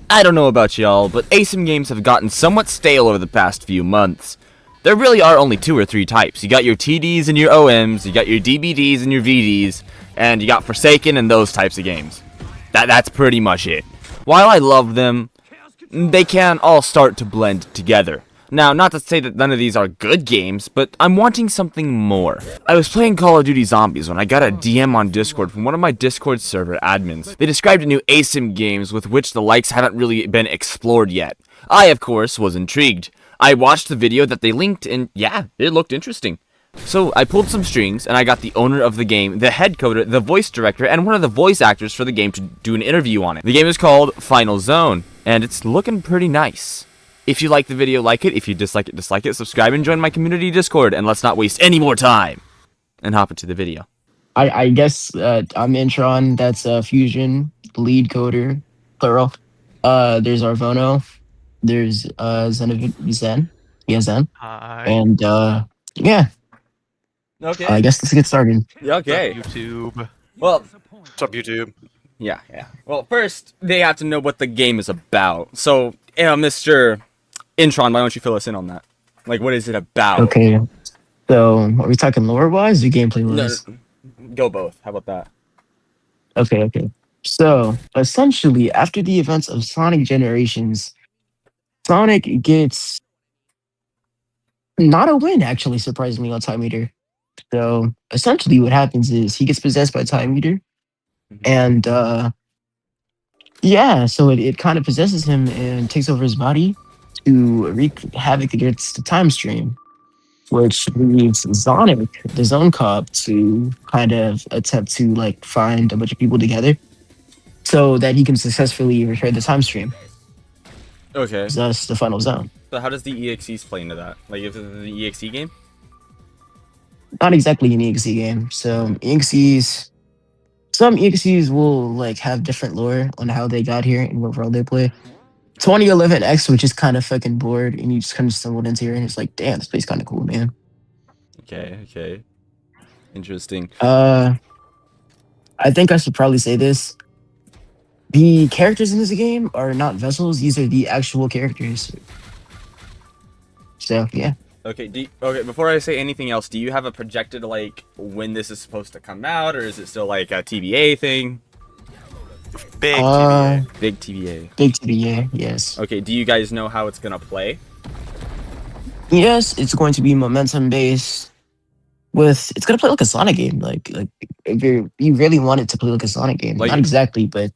I don't know about y'all, but Asym games have gotten somewhat stale over the past few months. There really are only 2 or 3 types. You got your TDs and your OMs, you got your DBDs and your VDs, and you got Forsaken and those types of games. That's pretty much it. While I love them, they can all start to blend together. Now, not to say that none of these are good games, but I'm wanting something more. I was playing Call of Duty Zombies when I got a DM on Discord from one of my Discord server admins. They described a new Asym games with which the likes haven't really been explored yet. I, of course, was intrigued. I watched the video that they linked and yeah, it looked interesting. So I pulled some strings and I got the owner of the game, the head coder, the voice director, and one of the voice actors for the game to do an interview on it. The game is called Final.Zone, and it's looking pretty nice. If you like the video, like it. If you dislike it, subscribe and join my community Discord. And let's not waste any more time and hop into the video. I guess I'm Intron. That's Fusion, lead coder, plural. There's Arvono. There's Zen. Yeah, Zen. Hi. And yeah. Okay. I guess let's get started. Okay. YouTube. Well, What's up, YouTube? yeah. Well, first, they have to know what the game is about. So, Mr. Intron, why don't you fill us in on that? Like, what is it about? Okay. So are we talking lore wise or gameplay wise? No, go both. How about that? Okay. So essentially, after the events of Sonic Generations, Sonic gets not a win, actually, surprisingly, on Time Eater. So essentially, what happens is he gets possessed by Time Eater, and yeah, so it kind of possesses him and takes over his body to wreak havoc against the time stream, which leaves Sonic, the Zone Cop, to kind of attempt to like find a bunch of people together so that he can successfully repair the time stream. Okay. Thus, the Final Zone. So how does the EXEs play into that? Like, is it the EXE game? Not exactly an EXE game. So some EXEs will like have different lore on how they got here and what role they play. 2011X, which is kind of fucking bored, and you just kind of stumbled into here, and it's like, damn, this place kind of cool, man. Okay. Interesting. I think I should probably say this. The characters in this game are not vessels; these are the actual characters. So yeah. Okay. Before I say anything else, do you have a projected like when this is supposed to come out, or is it still like a TBA thing? Big TBA. Big TBA. Big TBA, yes. Okay. Do you guys know how it's gonna play? Yes, it's going to be momentum based. It's gonna play like a Sonic game. Like if you really want it to play like a Sonic game, Like, not exactly, but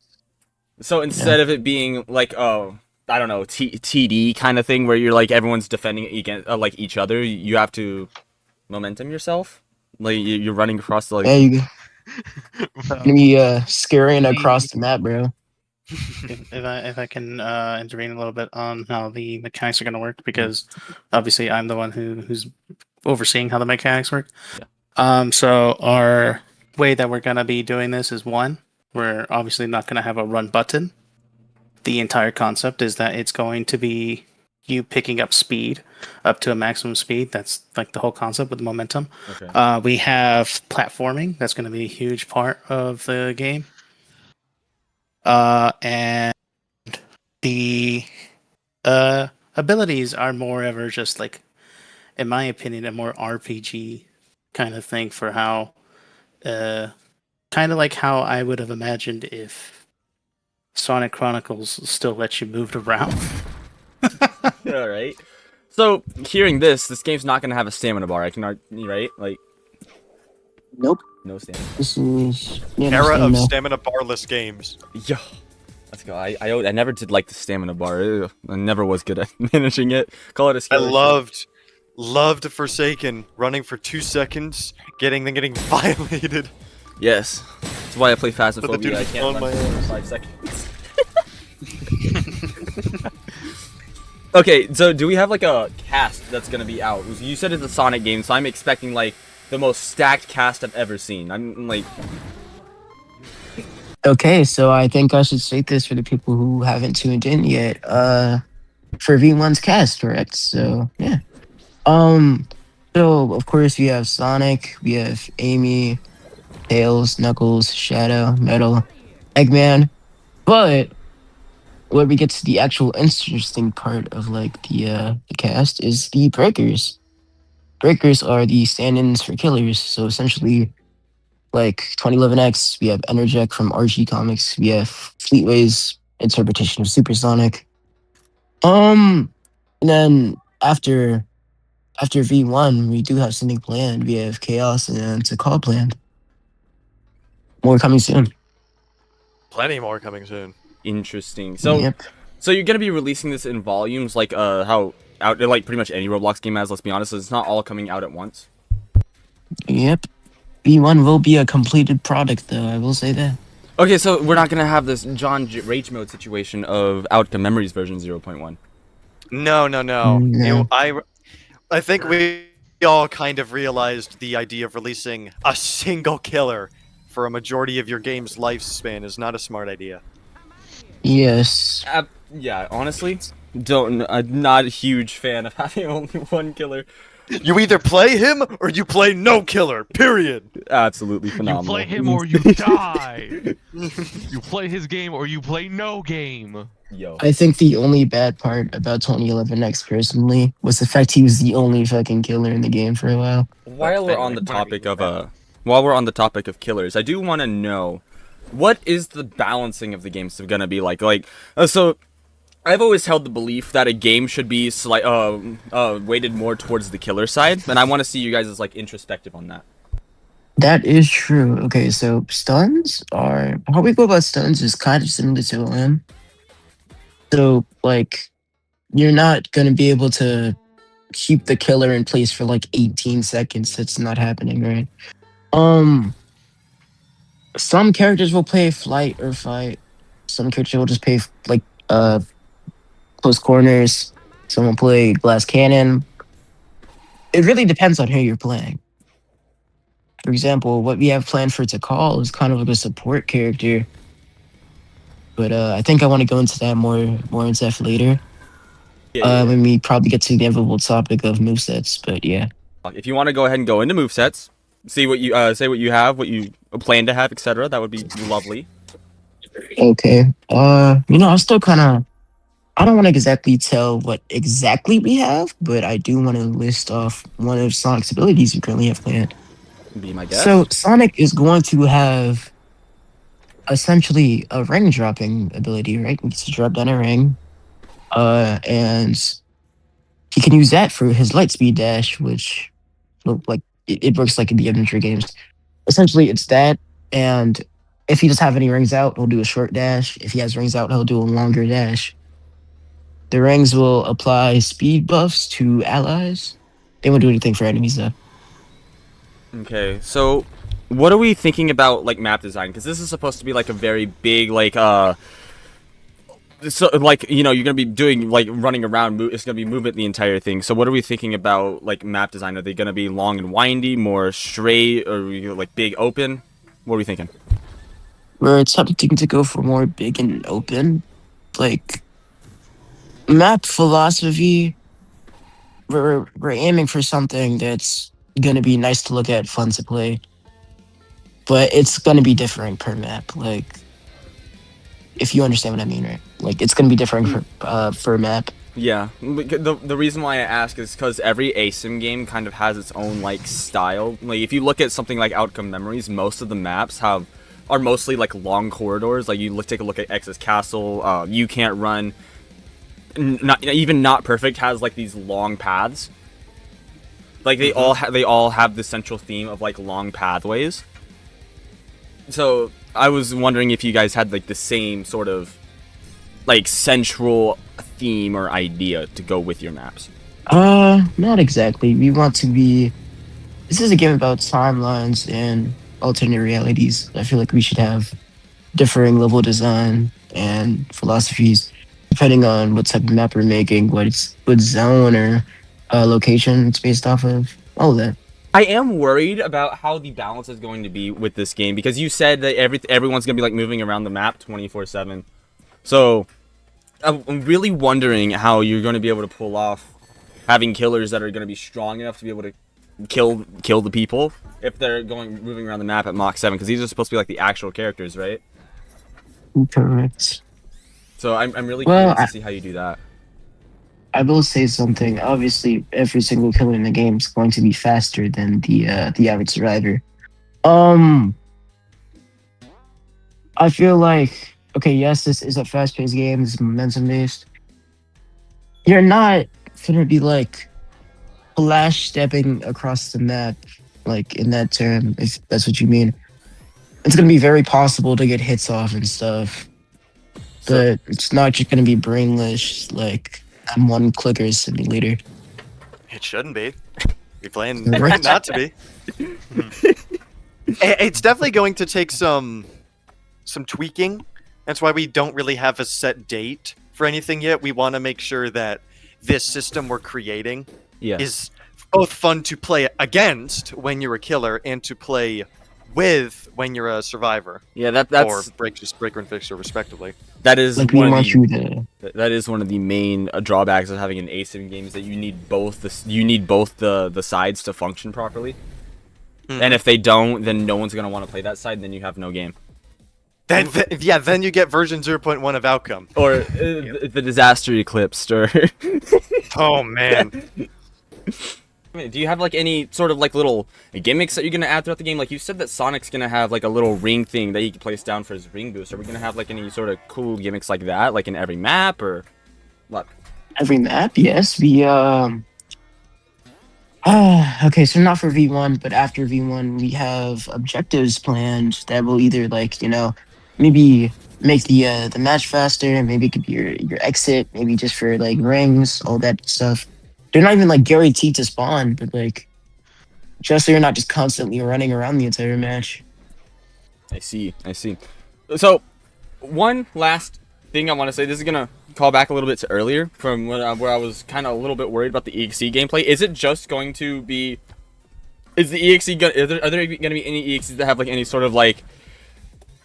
so instead of it being like I don't know, TD kind of thing where you're like everyone's defending against like each other, you have to momentum yourself. Like you're running across the like. there you go. Gonna be scurrying across the map, bro. If I can intervene a little bit on how the mechanics are going to work, because obviously I'm the one who's overseeing how the mechanics work. Yeah. So our way that we're going to be doing this is, one, we're obviously not going to have a run button. The entire concept is that it's going to be you picking up speed up to a maximum speed. That's like the whole concept with momentum. Okay. We have platforming. That's going to be a huge part of the game. And the abilities are more ever just like, in my opinion, a more RPG kind of thing for how, kind of like how I would have imagined if Sonic Chronicles still lets you move around. All right. So hearing this game's not gonna have a stamina bar. I can right? Like, Nope. no stamina. This is Era of stamina barless games. Yo, let's go. I never did like the stamina bar. Ew, I never was good at managing it. Call it a I skill. loved Forsaken, running for 2 seconds, getting violated. Yes, that's why I play But the Phasmophobia. dude I was can't on run my for ass. 5 seconds. Okay, so do we have like a cast that's gonna be out? You said it's a Sonic game, so I'm expecting like the most stacked cast I've ever seen. I'm like, Okay, so I think I should state this for the people who haven't tuned in yet. For V1's cast, correct? So yeah. So of course we have Sonic, we have Amy, Tails, Knuckles, Shadow, Metal, Eggman, but where we get to the actual interesting part of like the cast is the breakers. Breakers are the stand-ins for killers. So essentially, like 2011X, we have Enerject from RG Comics. We have Fleetway's interpretation of Supersonic. And then after V1, we do have something planned. We have Chaos and Takal planned. More coming soon. Plenty more coming soon. Interesting. So, Yep. so you're gonna be releasing this in volumes, like how out like pretty much any Roblox game has. Let's be honest, so it's not all coming out at once. Yep. V1 will be a completed product, though. I will say that. Okay, so we're not gonna have this Rage mode situation of Outcome Memories version 0.1. No. No. I think we all kind of realized the idea of releasing a single killer for a majority of your game's lifespan is not a smart idea. Yes. Yeah, honestly, I'm not a huge fan of having only one killer. You either play him or you play no killer. Period. Absolutely You phenomenal. play him or you die. You play his game or you play no game. Yo. I think the only bad part about 2011X personally was the fact he was the only fucking killer in the game for a while. While we're on the topic of killers, I do want to know what is the balancing of the games gonna be like? So I've always held the belief that a game should be weighted more towards the killer side, and I want to see you guys' like introspective on that. That is true. Okay, so stuns are how we go about stuns is kind of similar to OM. So like you're not gonna be able to keep the killer in place for like 18 seconds. That's not happening, right? Some characters will play flight or fight. Some characters will just play like close corners. Some will play glass cannon. It really depends on who you're playing. For example, what we have planned for Takal is kind of like a support character. But I think I want to go into that more in depth later. Yeah. When we probably get to the inevitable topic of movesets. But yeah. If you want to go ahead and go into movesets, see what you say, what you have, what you plan to have, etc. That would be lovely. Okay. I still kind of. I don't want to exactly tell what exactly we have, but I do want to list off one of Sonic's abilities we currently have planned. Be my guest. So Sonic is going to have essentially a ring dropping ability, right? He gets to drop down a ring. And he can use that for his light speed dash, which like it works like in the adventure games. Essentially it's that, and if he doesn't have any rings out, he'll do a short dash. If he has rings out, he'll do a longer dash. The rings will apply speed buffs to allies. They won't do anything for enemies though. Okay, so what are we thinking about like map design? Because this is supposed to be like a very big so like you're gonna be doing like running around. It's gonna be movement the entire thing. So what are we thinking about like map design? Are they gonna be long and windy, more straight, or like big open? What are we thinking? We're attempting to go for more big and open, like map philosophy. We're aiming for something that's gonna be nice to look at, fun to play, but it's gonna be different per map. Like, if you understand what I mean, right? Like, it's gonna be different for map. Yeah, the reason why I ask is because every Asym game kind of has its own like style. Like if you look at something like Outcome Memories, most of the maps are mostly like long corridors. Like take a look at X's Castle. You Can't Run. Not Perfect has like these long paths. Like they all have the central theme of like long pathways. So I was wondering if you guys had like the same sort of like central theme or idea to go with your maps. Not exactly. We want to be. This is a game about timelines and alternate realities. I feel like we should have differing level design and philosophies depending on what type of map we're making, what zone or location it's based off of. All of that. I am worried about how the balance is going to be with this game because you said that everyone's gonna be like moving around the map 24/7. So I'm really wondering how you're going to be able to pull off having killers that are going to be strong enough to be able to kill the people if they're moving around the map at Mach 7, because these are supposed to be like the actual characters, right? Correct. So I'm really Well, curious to see how you do that. I will say something. Obviously, every single killer in the game is going to be faster than the average survivor. Um, I feel like okay, yes, this is a fast-paced game. It's momentum-based. You're not gonna be like flash stepping across the map, like in that term, if that's what you mean. It's gonna be very possible to get hits off and stuff, So but it's not just gonna be brainless like M1 clicker simulator. It shouldn't be. You're playing for Right. it not to be. It's definitely going to take some tweaking. That's why we don't really have a set date for anything yet. We want to make sure that this system we're creating yeah, is both fun to play against when you're a killer and to play with when you're a survivor, yeah, or that's breaker and fixer respectively. that is Like we one of want the you to. that is one of the main drawbacks of having an asym game is that you need both the sides to function properly. And if they don't, then no one's gonna want to play that side, and then you have no game. Then you get version 0.1 of outcome. Or the disaster eclipsed, or Oh man. do you have like any sort of like little gimmicks that you're gonna add throughout the game? Like you said that Sonic's gonna have like a little ring thing that he can place down for his ring boost. Are we gonna have like any sort of cool gimmicks like that, like in every map, or what? Every map, yes. Okay, so not for V1, but after V1, we have objectives planned that will either like maybe make the match faster. Maybe it could be your exit. Maybe just for like rings, all that stuff. They're not even like guaranteed to spawn, but like just so you're not just constantly running around the entire match. I see. So, one last thing I want to say. This is gonna call back a little bit to earlier from where I was kind of a little bit worried about the EXE gameplay. Is it just going to be? Is the EXE gonna? Are there gonna be any EXEs that have like any sort of like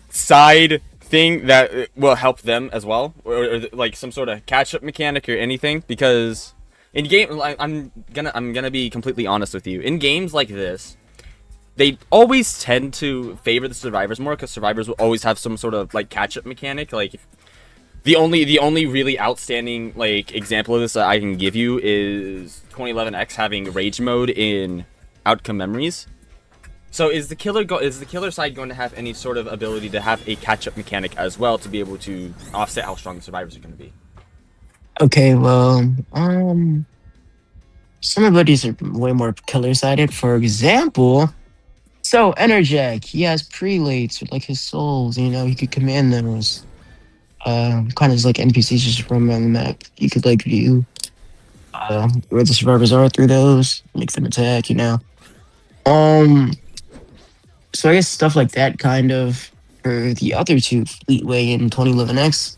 side thing that will help them as well, or like some sort of catch-up mechanic or anything? Because in game, I'm gonna be completely honest with you. In games like this, they always tend to favor the survivors more because survivors will always have some sort of like catch-up mechanic. Like the only really outstanding like example of this that I can give you is 2011X having rage mode in Outcome Memories. So is the killer side going to have any sort of ability to have a catch-up mechanic as well to be able to offset how strong the survivors are going to be? Okay, well, some abilities are way more killer-sided. For example, so Enerjack, he has prelates with like his souls. He could command those. Kind of like NPCs just roam around the map. You could like view where the survivors are through those, make them attack. So I guess stuff like that kind of for the other two, Fleetway and 2011X,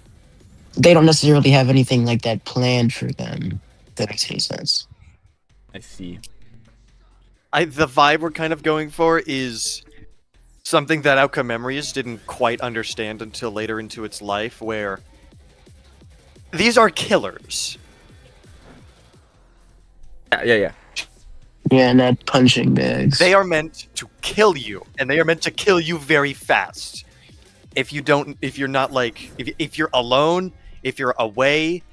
they don't necessarily have anything like that planned for them. If that makes any sense. I see. The vibe we're kind of going for is something that Outcome Memories didn't quite understand until later into its life, where these are killers. Yeah. Yeah, not punching bags. They are meant to kill you, and they are meant to kill you very fast. If you're not like, if you're alone, if you're away,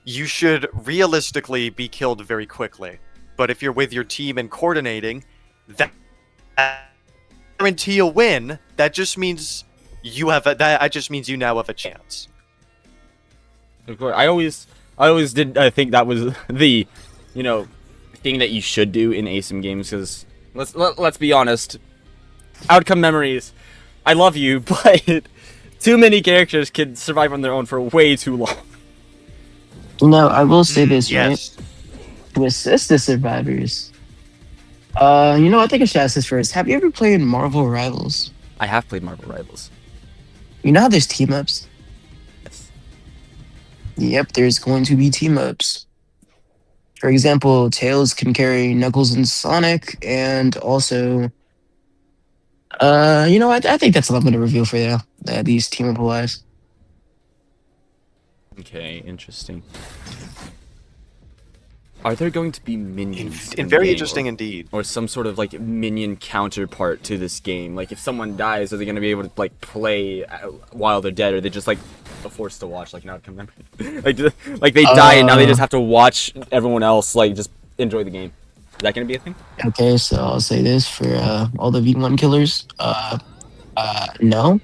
you should realistically be killed very quickly. But if you're with your team and coordinating, that guarantee a win. That just means you now have a chance. Of course, I always did think that was the, thing that you should do in Asym games, because let's be honest, Outcome Memories, I love you, but too many characters can survive on their own for way too long. I will say this, Yes. right? To assist the survivors. I think I should ask this first. Have you ever played Marvel Rivals? I have played Marvel Rivals. You know how there's team ups? Yes. Yep, there's going to be team ups. For example, Tails can carry Knuckles and Sonic, and also, I think that's all I'm going to reveal for you. These team up wise. Okay, interesting. Are there going to be minions? And in very the game, interesting indeed. or some sort of like minion counterpart to this game? Like if someone dies, are they going to be able to like play while they're dead, or are they just like forced to watch like an outcome memory. like they die and now they just have to watch everyone else like just enjoy the game. Is that gonna be a thing? Okay, so I'll say this for all the V1 killers. No.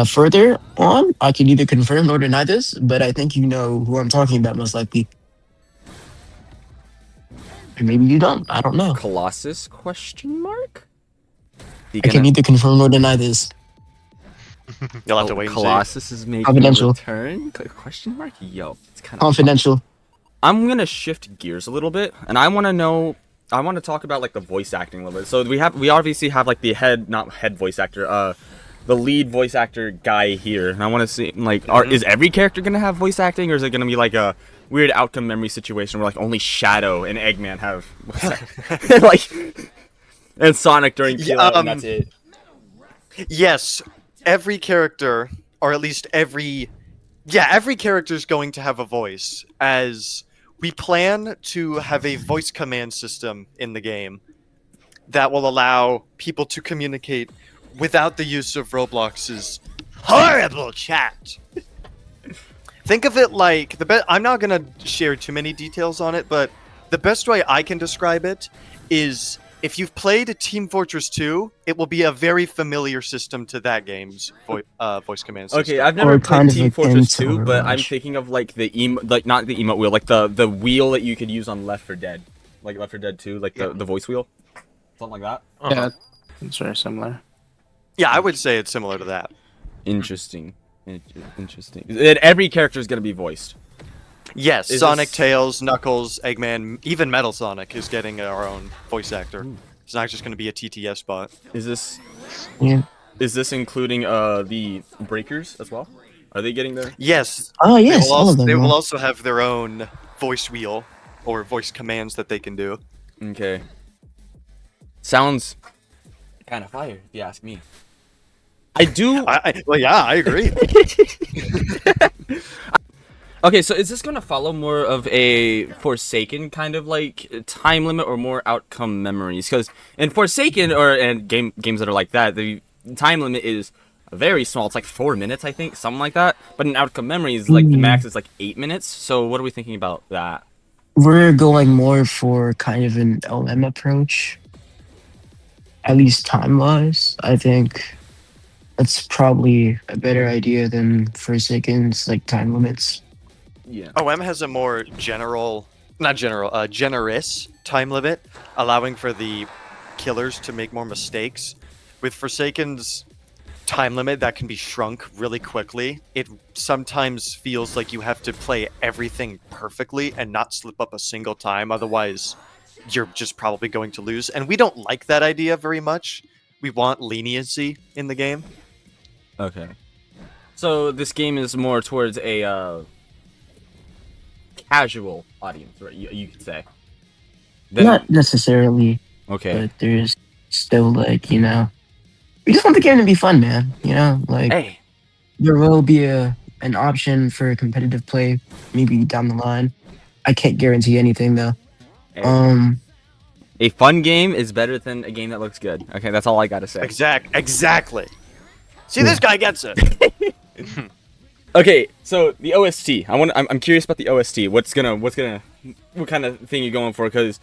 Further on, I can either confirm or deny this, but I think you know who I'm talking about most likely. Or maybe you don't. I don't know. Colossus? Question mark? I can either confirm or deny this. You'll have to wait and see. Colossus is making a Confidential. return? Question mark? Yo, it's kind of Confidential. I'm gonna shift gears a little bit, and I want to talk about like the voice acting a little bit. So we obviously have like the not head voice actor, the lead voice actor guy here, and I want to see like, is every character gonna have voice acting, or is it gonna be like a weird outcome memory situation where like only Shadow and Eggman have voice acting? like, and Sonic during Kill Out, and that's it. Yes, every character, or at least every character is going to have a voice, as we plan to have a voice command system in the game that will allow people to communicate without the use of Roblox's horrible chat. Think of it like I'm not gonna share too many details on it, but the best way I can describe it is if you've played Team Fortress 2, it will be a very familiar system to that game's voice command system. Okay, I've never played Team Fortress 2, into but I'm Overwatch. thinking of like like not the emote wheel, like the wheel that you could use on Left 4 Dead, like Left 4 Dead 2, like the voice wheel, something like that. Yeah, it's very similar. Yeah, I would say it's similar to that. Interesting. Interesting. And every character is gonna be voiced. Yes, Is Sonic, this- Tails, Knuckles, Eggman, even Metal Sonic is getting our own voice actor. It's not just going to be a TTS bot. Is this Yeah. including the breakers as well? Are they getting their? Yes, Oh they yes, will all also, of them. they will will. also have their own voice wheel or voice commands that they can do. Okay. Sounds kind of fire, if you ask me. I do. Well, yeah, I agree. Okay, so is this gonna follow more of a Forsaken kind of like time limit or more outcome memories? Because in Forsaken and games that are like that, the time limit is very small. It's like 4 minutes, I think, something like that. But in outcome memories, like the max is like 8 minutes. So what are we thinking about that? We're going more for kind of an LM approach, at least time-wise. I think that's probably a better idea than Forsaken's like time limits. Yeah. OM has a more generous time limit, allowing for the killers to make more mistakes. With Forsaken's time limit that can be shrunk really quickly, it sometimes feels like you have to play everything perfectly and not slip up a single time, otherwise you're just probably going to lose. And we don't like that idea very much. We want leniency in the game. Okay. So this game is more towards a casual audience, right? You could say. Not necessarily, Okay. but there's still like, we just want the game to be fun, man. Like Hey. there will be an option for competitive play maybe down the line. I can't guarantee anything though. Hey. A fun game is better than a game that looks good. Okay, that's all I gotta say. Exactly. See, this guy gets it. Okay, so the OST. I'm curious about the OST. What kind of thing you're going for? Because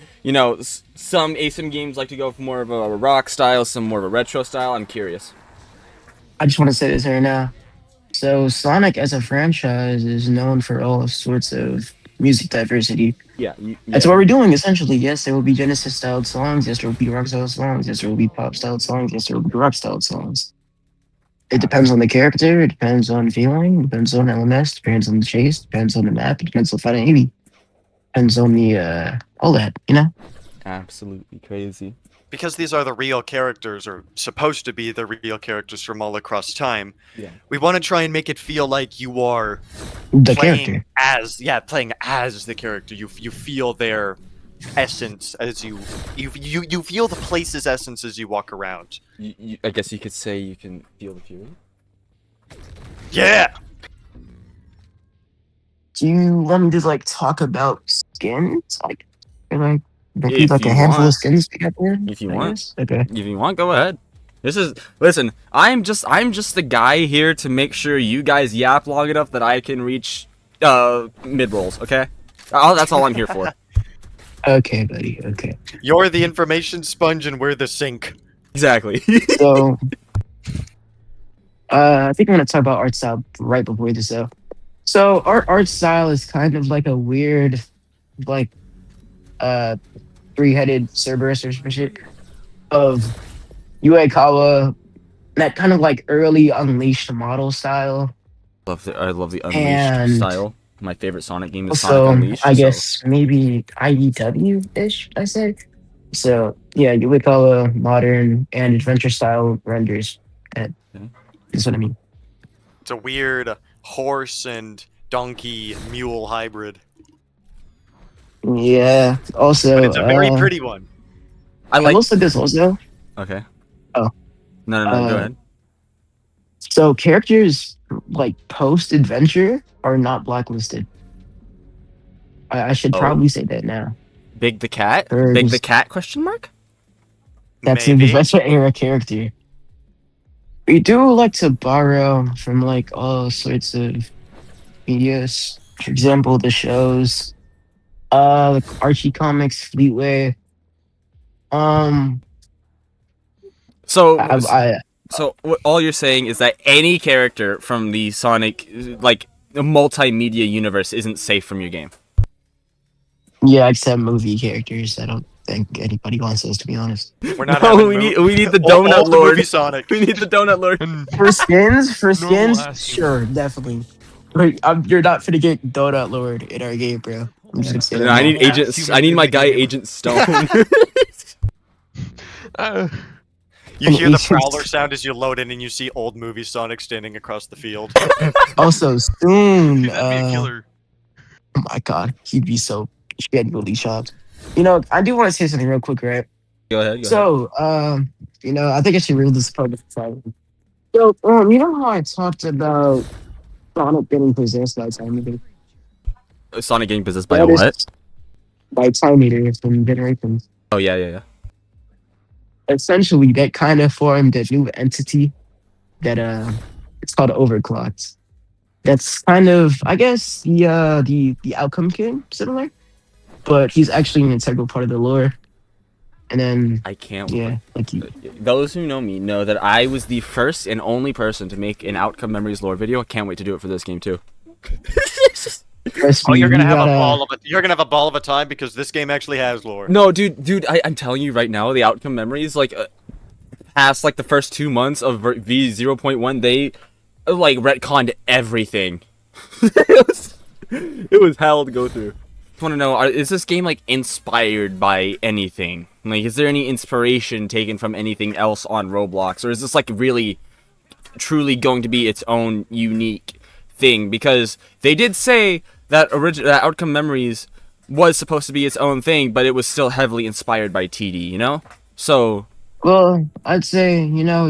some Asym games like to go for more of a rock style, some more of a retro style. I'm curious. I just want to say this right now. So Sonic as a franchise is known for all sorts of music diversity. Yeah. That's what we're doing essentially. Yes, there will be Genesis styled songs. Yes, there will be rock styled songs. Yes, there will be pop styled songs. Yes, there will be rock styled songs. It depends on the character. It depends on feeling. It depends on LMS. Depends on the chase. Depends on the map. It depends on fighting enemy. Depends on the all that. Absolutely crazy. Because these are the real characters, or supposed to be the real characters from all across time. Yeah. We want to try and make it feel like you are The playing character. playing as the character. You feel their essence as you feel the place's essence as you walk around. I guess you could say you can feel the fury. Yeah. Do you want me to talk about skins? There'd be If a you handful want. of skins to get there. If you I want. guess? Okay. If you want, go ahead. Listen, I'm just the guy here to make sure you guys yap long enough that I can reach mid rolls, okay? That's all I'm here for. Okay, buddy. Okay. You're the information sponge and we're the sink. Exactly. So, I think I'm gonna talk about art style right before this though. So our art style is kind of like a weird, like, uh, three-headed Cerberus or some shit of Uekawa, that kind of like early Unleashed model style. I love the Unleashed And style. My favorite Sonic game is Sonic Also, Unleashed. I so- guess maybe IDW-ish, I say. So yeah, Uekawa modern and adventure style renders. That is what I mean. It's a weird horse and donkey mule hybrid. Yeah. Also, But it's a very pretty one. I I like. will say this also. Okay. Oh. No, go Uh, ahead. So characters like post adventure are not blacklisted. I should Oh. probably say that now. Big the cat. or Big the just- cat? Question mark. That's an Maybe. adventure era character. We do like to borrow from like all sorts of medias. For example, the shows, like Archie comics, Fleetway. So, I so all you're saying is that any character from the Sonic, like, multimedia universe isn't safe from your game. yeah, except movie characters. I don't think anybody wants those, to be honest. We're not No, having we need the all Donut the Lord. movie Sonic. We need the Donut Lord. And For skins, ass sure, definitely. But you're not finna get Donut Lord in our game, bro. I'm just gonna say that. No, I need now. Agent. Human I need my in the guy game. Agent Stone. You hear the Agent- prowler sound as you load in and you see old movie Sonic standing across the field. Also, soon. dude, that'd be a killer. Oh my god, he'd be so genuinely shocked. You know, I do want to say something real quick, right? Go ahead. So, you know, I think I should reel this part of the So, you know how I talked about Sonic getting possessed by Time Eater? Sonic getting possessed by That a is- what? By Time Eater from Generations. Oh yeah. Essentially, that kind of formed a new entity that it's called Overclocked. That's kind of, I guess, the Outcome King similar, but he's actually an integral part of the lore. And then I can't. yeah, like Those who know me know that I was the first and only person to make an Outcome Memories lore video. I can't wait to do it for this game too. Oh, you're gonna have a ball of a time because this game actually has lore. No, dude, I'm telling you right now, the Outcome Memories, like, past like the first 2 months of V 0.1, they like retconned everything. it was hell to go through. I want to know, is this game like inspired by anything? Like, is there any inspiration taken from anything else on Roblox, or is this like really, truly going to be its own unique thing? Because they did say that that Outcome Memories was supposed to be its own thing, but it was still heavily inspired by TD, you know? So, Well, I'd say, you know,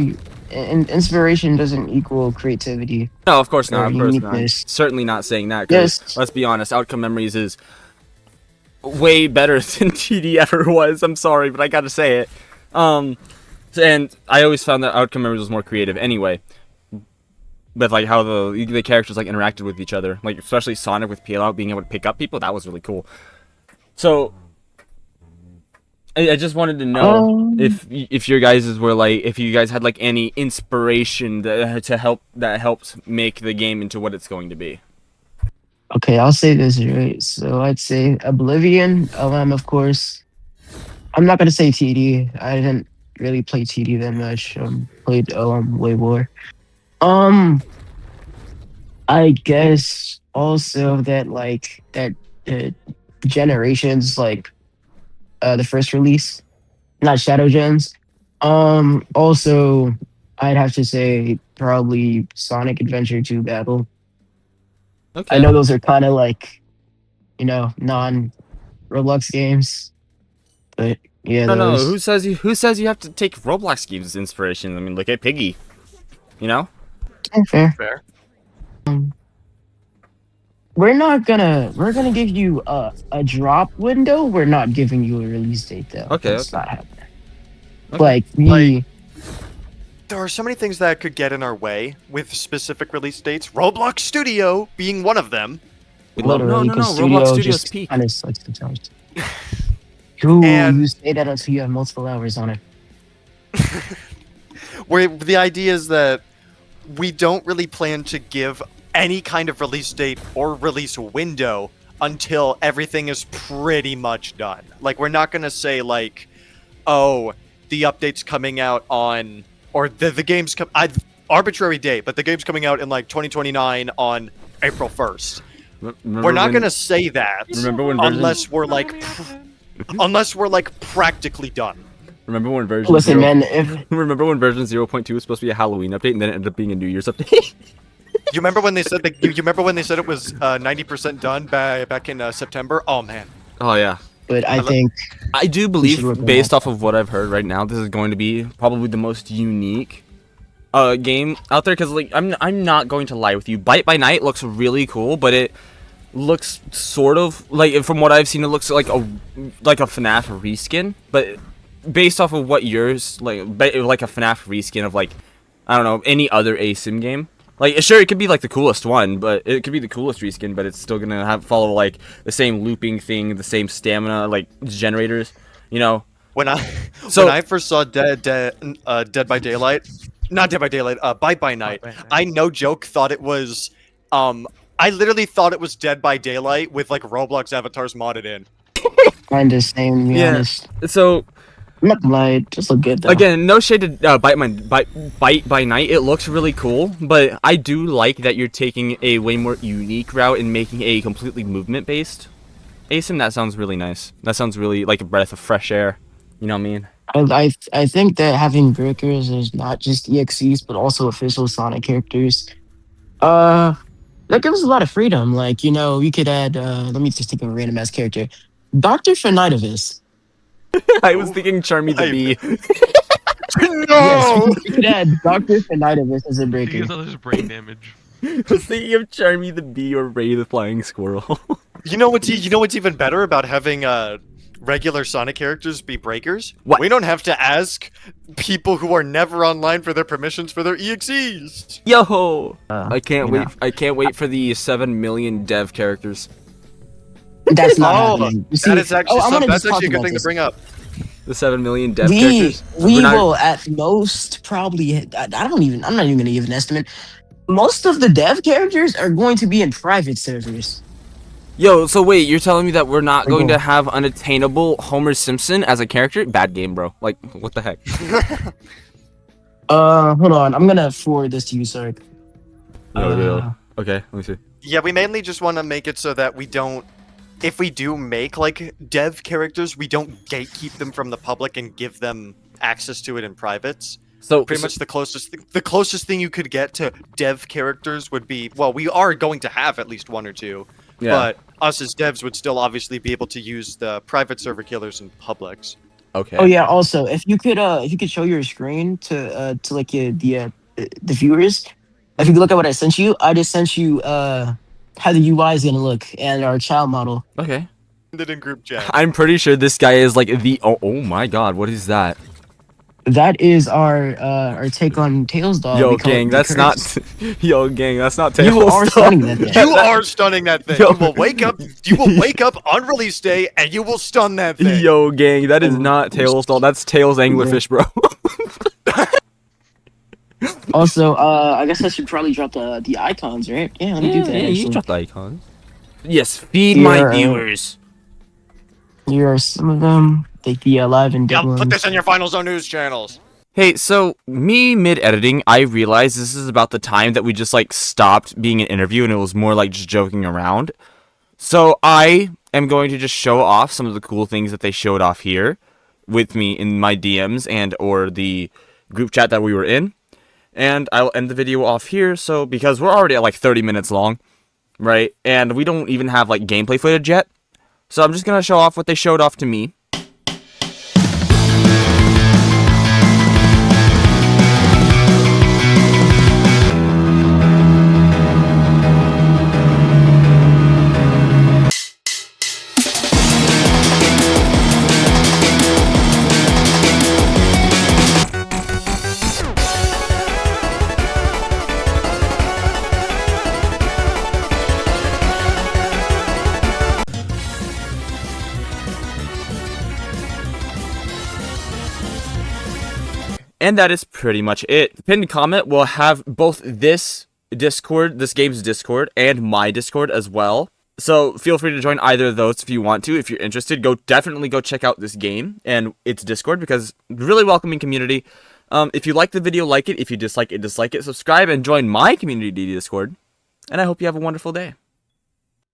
inspiration doesn't equal creativity. no, of course Or not. Of course not. I'm uniqueness. certainly not saying that. 'Cause Yes. let's be honest, Outcome Memories is way better than TD ever was. I'm sorry, but I gotta say it. And I always found that Outcome Memories was more creative anyway. But like how the characters like interacted with each other, like especially Sonic with Peel Out being able to pick up people, that was really cool. So I just wanted to know if your guys were like, if you guys had like any inspiration that helps make the game into what it's going to be. Okay, I'll say this, right? So I'd say Oblivion, OM, of course. I'm not gonna say TD. I didn't really play TD that much. Played OM way more. I guess also that like that Generations, like the first release, not Shadow Gens. Also, I'd have to say probably Sonic Adventure 2 Battle. Okay. I know those are kind of like, you know, non Roblox games, but yeah, No, those. who says you have to take Roblox games as inspiration? I mean, look at Piggy. You know? Fair. Fair. We're gonna give you a drop window. We're not giving you a release date though. Okay, That's okay. not happening. Okay. Like we, there are so many things that could get in our way with specific release dates. Roblox Studio being one of them. Literally, no. because Roblox Studio Studio's just peak. kind of sucks sometimes. Ooh, And- you say that until you have multiple hours on it. Where the idea is that we don't really plan to give any kind of release date or release window until everything is pretty much done. Like, we're not going to say, like, oh, the update's coming out on, or the game's arbitrary date, but the game's coming out in, like, 2029 on April 1st. We're not going to say that Remember when unless we're, like, practically done. Remember when version Listen, 0... man, if Remember when version 0.2 was supposed to be a Halloween update and then it ended up being a New Year's update? You remember when they said that? You remember when they said it was 90% done back in September? Oh man. Oh yeah. but I think I do should work believe, on based that. off of what I've heard right now, this is going to be probably the most unique game out there. Because like, I'm not going to lie with you. Bite by Night looks really cool, but it looks sort of like, from what I've seen, it looks like a FNAF reskin. But based off of what yours like a FNAF reskin of, like, I don't know, any other Asym game. Like, sure, it could be like the coolest one, but it could be the coolest reskin, but it's still gonna follow like the same looping thing, the same stamina like generators, you know. When I first saw Dead by Daylight, not Dead by Daylight, Bite by Night, I no joke thought it was, I literally thought it was Dead by Daylight with like Roblox avatars modded in. kind of same, to be Yeah. honest. So I'm not gonna lie, it just look good though. again, no shade to Bite by Night. It looks really cool, but I do like that you're taking a way more unique route and making a completely movement based Asym. That sounds really nice. That sounds really like a breath of fresh air. You know what I mean? I think that having breakers is not just EXEs but also official Sonic characters. That gives us a lot of freedom. Like, you know, we could add let me just take a random ass character. Dr. Finitovis. I was thinking Charmy the Bee. Yes, we could add Dr. Finitovis as a He breaker. gives others brain damage. I was thinking of Charmy the Bee or Ray the Flying Squirrel. You know what's even better about having regular Sonic characters be breakers? What? We don't have to ask people who are never online for their permissions for their EXEs. Yo! I can't you wait. know. I can't wait for the 7 million dev characters. That's not Oh, happening. You see, that is actually I wanna that's just talk actually a good about thing to this. bring up. The 7 million dev we characters. we We're not- will at most probably I'm not even gonna give an estimate. Most of the dev characters are going to be in private servers. Yo, so wait, you're telling me that we're not We're going to going- have unattainable Homer Simpson as a character? Bad game, bro. Like, what the heck? Hold on, I'm gonna forward this to you, Sark. Okay, let me see. Yeah, we mainly just want to make it so that we don't, if we do make like dev characters, we don't gatekeep them from the public and give them access to it in privates. So Pretty much the closest thing you could get to dev characters would be, well, we are going to have at least one or two, yeah. but us as devs would still obviously be able to use the private server killers in publics. Okay. Oh yeah. Also, if you could show your screen to like the viewers, if you could look at what I sent you, I just sent you how the UI is gonna look and our child model. Okay. Send it in group chat. I'm pretty sure this guy is like the. Oh my God! What is that? That is our take on Tails doll. Yo, We call it gang, the that's curse. not. Yo, gang, that's not You Tails. are dog. stunning that thing. You are stunning that thing. Yo. You will wake up. You will wake up on release day and you will stun that thing. Yo, gang, that is not Tails doll. That's Tails anglerfish, bro. Also, I guess I should probably drop the icons, right? Yeah, let me do that. you Actually. drop the icons. Yes, feed my Here, viewers. Here are some of them. Take the live and Yeah, dead put ones. this in your Final.Zone news channels. Hey, so me mid-editing, I realized this is about the time that we just like stopped being an interview and it was more like just joking around. So I am going to just show off some of the cool things that they showed off here with me in my DMs and or the group chat that we were in. And I'll end the video off here, so because we're already at like 30 minutes long, right? And we don't even have like gameplay footage yet. So I'm just gonna show off what they showed off to me. And that is pretty much it. The pinned comment will have both this game's Discord, and my Discord as well. So feel free to join either of those if you want to. If you're interested, definitely go check out this game and its Discord, because really welcoming community. If you like the video, like it. If you dislike it, dislike it. Subscribe and join my community Discord. And I hope you have a wonderful day.